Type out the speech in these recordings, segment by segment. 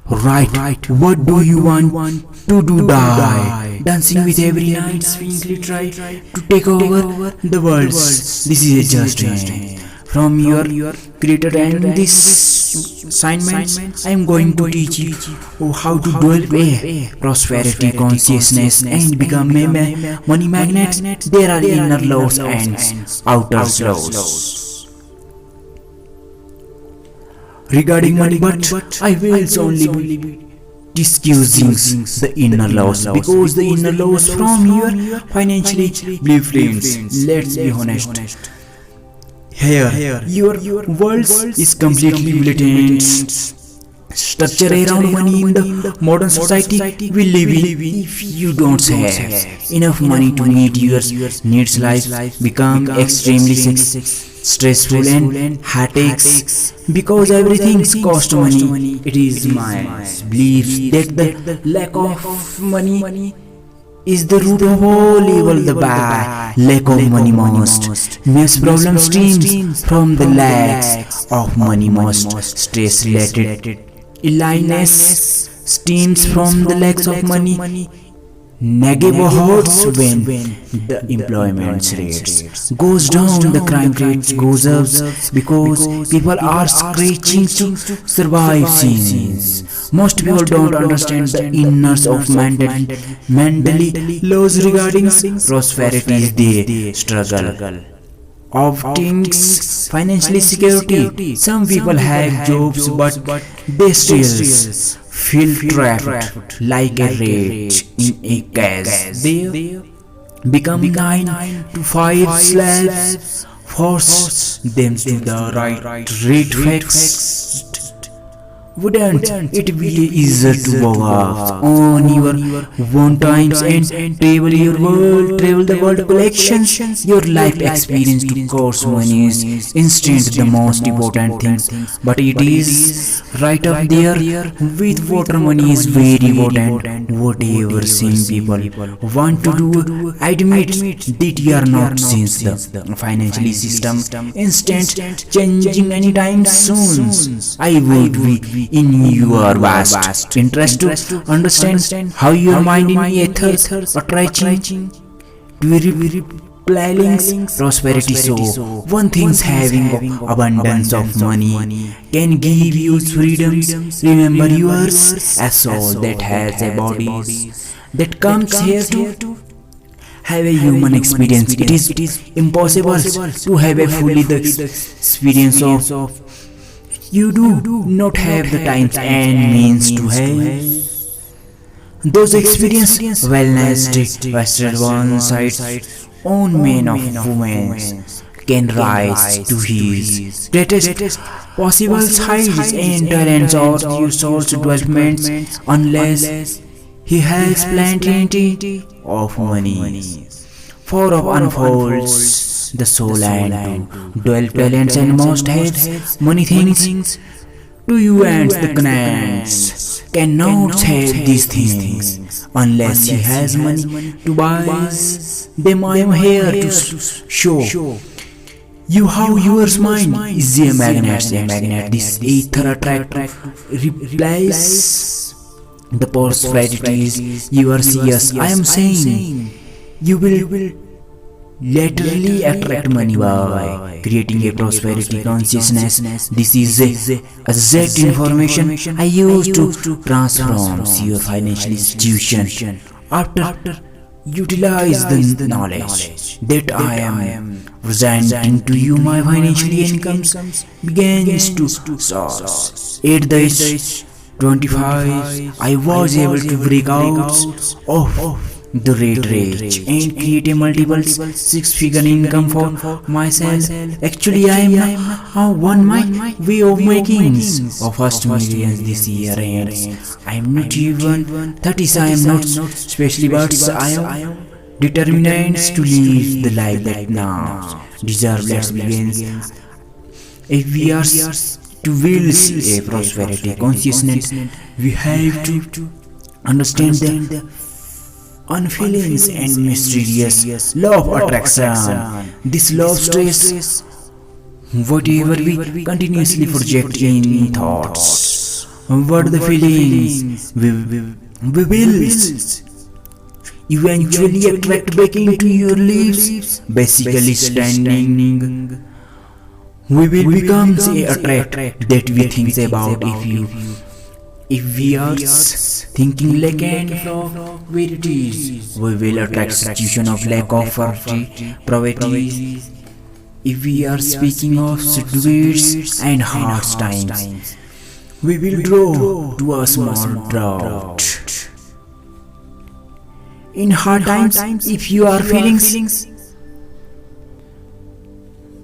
Right. What do you want to do? Die. Dancing with every night, swingly try to take over the world. This is a just from your creator, and this assignment I am going to teach you how to develop a prosperity consciousness and become a money magnet. There are inner laws and outer laws regarding money, but I will only be discussing the inner laws, because the inner laws from your financially blueprints. Let's be honest. Here, your world is completely built in structure around money. In the modern society we live in, if you don't have enough money to meet your needs, life become extremely stressful and headaches, because everything costs money. It is my belief that the lack of money is the root of all evil. The bad lack of money most problem stems from the lack of money. Most stress related illness stems from the lack of money. Negative hurts when the employment rates goes down, the crime rates goes up, because people are scratching to survive scenes. Most people don't understand the inners of mentally laws regarding prosperity. They struggle of things financially security. Some people have jobs, but they still feel trapped like a rat in a cage. They become 9 to 5 slaves, force them to the right rate fixed. Wouldn't it be easier to go off on your own times and travel the world collections? Your life experience to cost money is instant, the most important thing, but it is right up there with water. Money is very important. Whatever same people want to do, admit that you are not, since the financial system instant changing anytime soon. I would be in your vast interest to understand how your mind in ethers attracting to repelling prosperity. So one thing's having abundance of money can give you freedom. Remember, yours a soul that has a body that comes here to have a human experience. It is impossible to have a fully the experience of. You do not have the time and means to have those experiences. Wellness vested one side own man of women can rise to his greatest possible heights and talents or your soul's development unless he has plenty of money. For of unfolds the soul and to dwell talents, and most has money things to you, and the connects cannot have these things unless he has money to buy them. I am here to show you how your mind is a magnet. This ether attract replies the prosperities you are seers. I am saying you will laterally attract money by creating a prosperity consciousness. This is the exact information I use to transform your financial institution. After utilize the knowledge that I am presenting to you, my financial income begins to source. At the age 25, I was able to break out of the red rage and create a multiple six-figure income for myself. Actually, I am on my way of making of first millions this year, and I am not even 30. I am not especially, but I am determined to live the life that now deserve. Let's begin. If we are to build a prosperity consciousness, we have to understand the unfeeling and mysterious law of attraction. This law of stress, whatever we continuously project in thoughts, what the feelings we will eventually attract back into your lives. Basically standing, we will become the attract that we think about. If we are thinking lack and flow where it is, we will attract situation of lack of poverty. If we are speaking of situations and hard times, we will draw to a small drought. In hard times, if you are feeling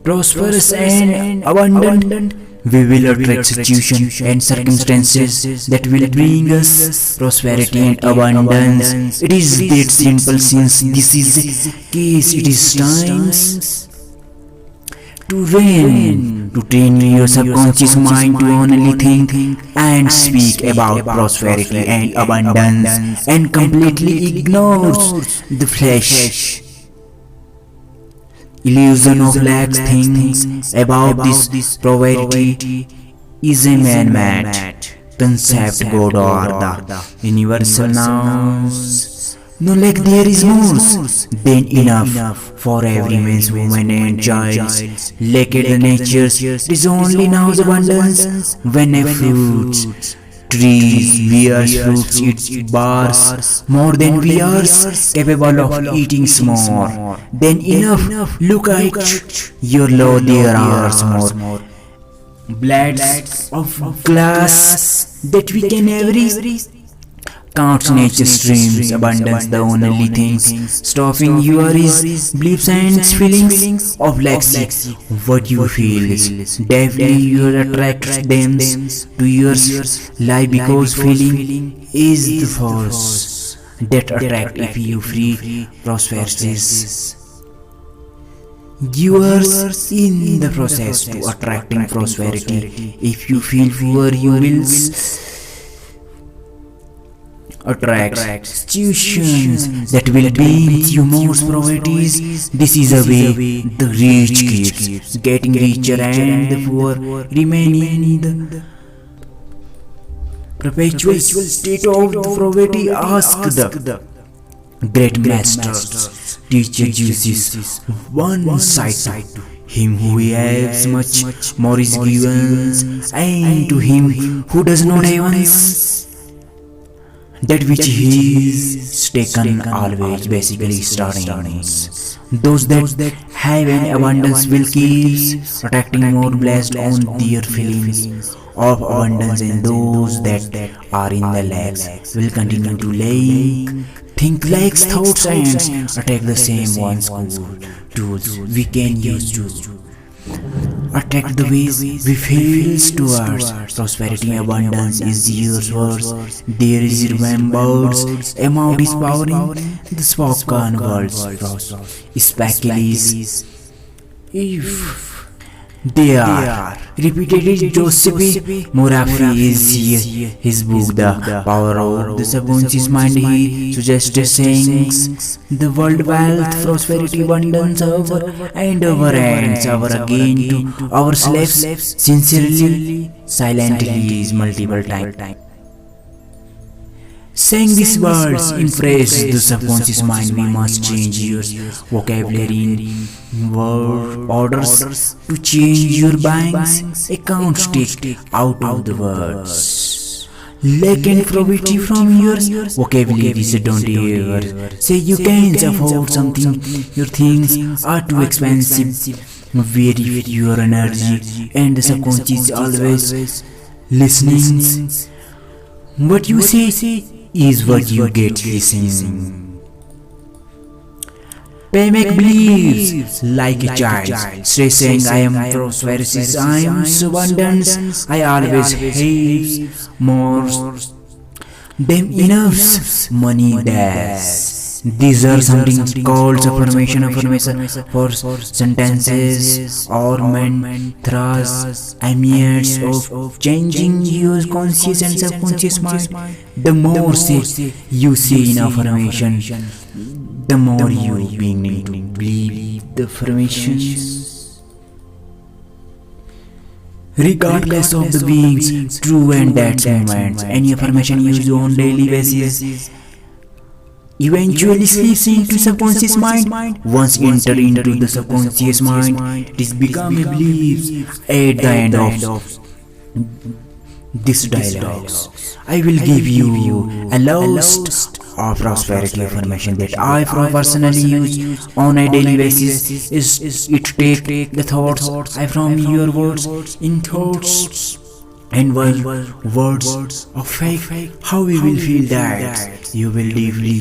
prosperous and abundant, we will attract situations and circumstances that will bring us prosperity and abundance. It is that simple. Since this is the case, it is time to train your subconscious mind to only think and speak about prosperity and abundance and completely ignores the flesh illusion of lack. Things about this poverty is a man-made concept. God or the universal knows no lack there is more than enough for every man's, woman and child. Lack at the nature is only now's abundance. When a fruit trees bears fruits, it bars more than we are capable of eating more than enough. Look at your law, there are more blades of glass that we can every count. Nature streams abundance. The only things stopping you are is beliefs and feelings of lack. What you feel is definitely you attract them to your life, because feeling is the force that attract. If you free prosperity, you are in the process to attracting prosperity. If you feel poor, you will attract situations that will bring you more properties. This is a way the rich keeps getting richer and the poor remaining in the perpetual state of poverty. Ask the great masters, teacher Jesus, one side to him who has much more is given, and to him who does not have that which he is taken always. Basically starting those that have an abundance will keep attracting more blessed on their feelings of abundance, and those that are in the lacks will continue to think lacks thoughts and attack the same ones. Tools we can use to attack the ways we feel towards prosperity. Abundance is yours words. There is remembered amount is power in the spoken words, especially if they are repeated. Joseph Murphy is his book The Power of the Subconscious Mind. He suggested saying the world wealth, prosperity, abundance and our hands, our again to our slaves sincerely, silently is multiple times. Saying these words impress the subconscious mind. We must change your vocabulary in word orders to change your bank account. Take out of the words lack and poverty from your vocabulary. So don't ever say you can't afford something, your things are too expensive. Vary your energy, and the subconscious always listening. What you say is what you get listening. Paymek believes like a child. Stay saying I am prosperous, I am abundance, I always have more than enough money. These are something called affirmation for sentences or mantras, means of changing your conscious and subconscious mind. The more you say in affirmation, the more you begin to believe the affirmations. regardless of the being's true and that's moments. Any affirmation used on daily basis eventually slips into subconscious mind. Once enter into the subconscious mind, it is become a belief. At the end of this dialogue, I will give you a list of prosperity affirmation that I personally use on a daily basis. Is it take the thoughts I from your words in thoughts and words of fake, how we will feel that you will deeply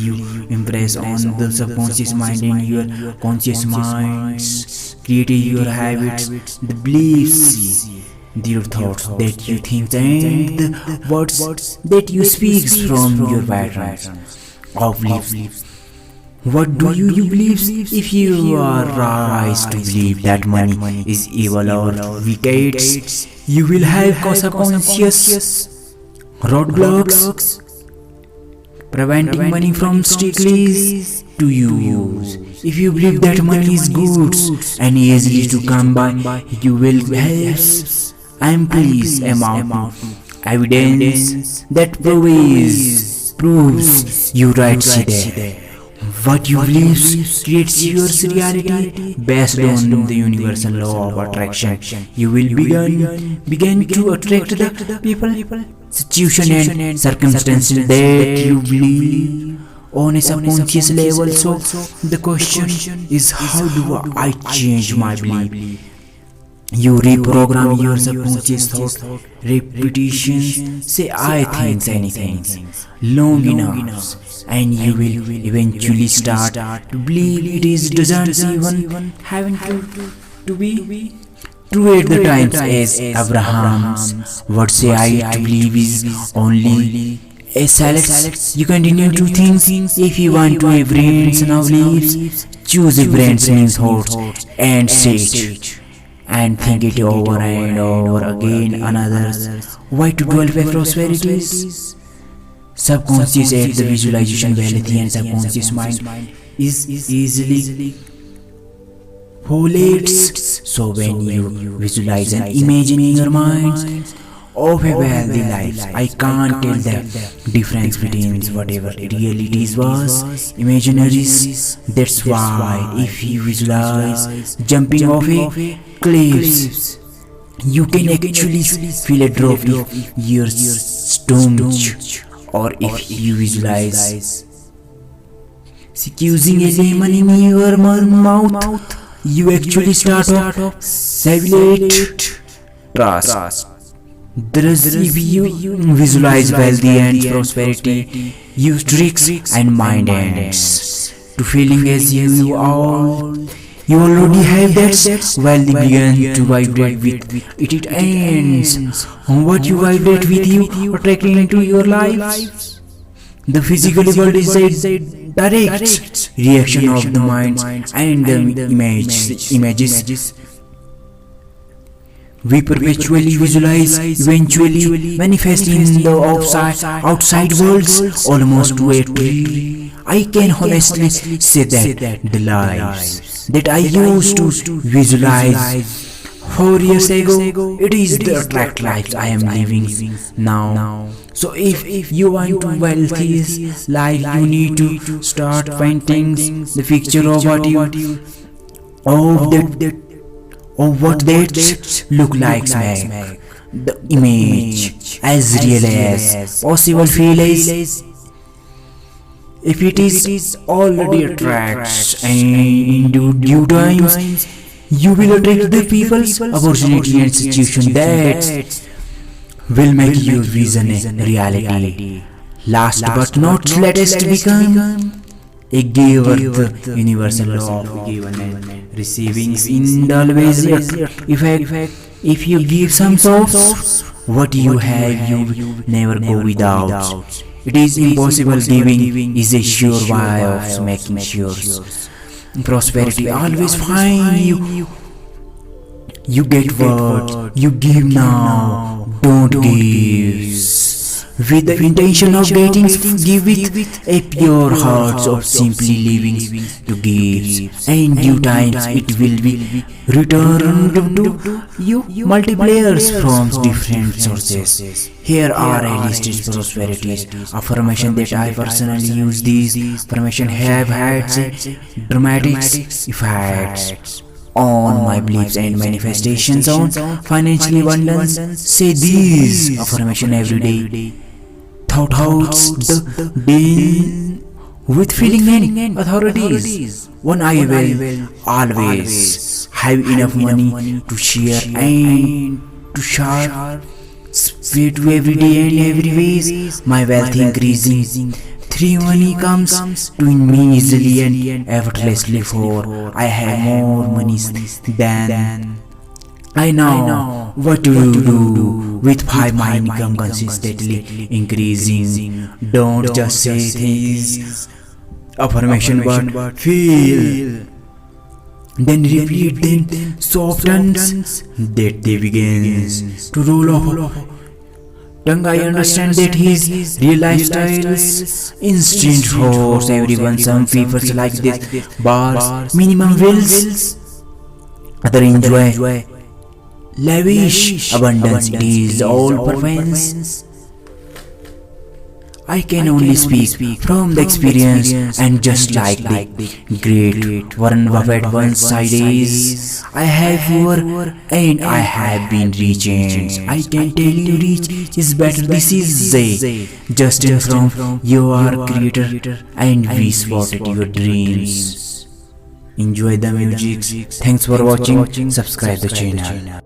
impress on the subconscious mind and your conscious minds, creating your habits, the beliefs, your thoughts that you think, and the words that you speak from your patterns of beliefs. What do you believe? If you are raised to believe that money is evil or wicked, you will have consequences, roadblocks, preventing money from strictly to use. If you believe that money is good and easily to come by, you will have ample amount of evidence that proves you right today. What you believe creates your reality based on the universal law of attraction. You will begin to attract the people, situation and circumstances that you believe on a subconscious level. So the question is, how do I change my belief? You reprogram your subconscious thought, repetitions, say I think anything long enough, and you will eventually start to believe it is doesn't even having to be true at the times as Abraham's word say I to believe is only a salad. You continue to think if you want to have brains now beliefs, choose a brains means thoughts and say it. And think it over and over again another. Why to dwell for prosperity? Subconscious at the visualization ability and subconscious mind is easily correlates. So when you visualize and imagine in your mind of a wealthy life, I can't tell the difference between whatever realities was imaginaries. That's why if you visualize jumping off a cliff, you can actually feel a drop in your stomach. Or if you visualize squeezing a lemon in your mouth, you actually start to simulate trust. Thus, if you visualize wealthy and prosperity, use tricks and mind ends to feeling as you already have that wealthy begin to vibrate with it. It ends on what you vibrate with you attracting into your life. The physical world is a direct reaction of the mind and the images we perpetually visualize eventually manifest in the outside worlds almost to a degree. I can honestly say that the lives that I used to visualize 4 years ago, it is the attract lives I am living now. So if you want to wealthy life, you need to start painting the picture of what that look like, make the image as real as possible. Feel as if it is already attracts, and in due times you will attract the people, opportunity and situation that will make your vision a reality. Last but not least, become a giver. The universal law of giving and receiving in always effect. If you give some source, what you have you never go without. It is impossible. Giving is a sure way of making sure prosperity always find you. You get what you give now. Don't give with the intention of getting give with a pure heart of simply living to give, and due times it will be returned to you multipliers from different sources. Here are a listed prosperities affirmation that I personally use. These affirmation have had dramatic effects on my beliefs and manifestations on financial abundance. Say these affirmation every day. Thoughts the day with feeling and authorities. One, I will always have enough money to share and to share spread to every day and every ways. My wealth increasing. 3, money comes to me easily and effortlessly. 4, I have more money than I know what to do with 5, my income consistently increasing. Don't just say things affirmation but feel, then repeat, then softens that they begins to roll off tongue. I understand that his real lifestyles instinct force everyone. Some people like this bars minimum wills, other enjoy lavish abundance. It is all preference. I can only speak from the experience, and just like the great Warren Buffett once said, I have poor and I have been rich, and I can tell you rich is better. This is Justin from your creator, and we spotted your dreams. Enjoy the music. Thanks for watching. Subscribe the channel.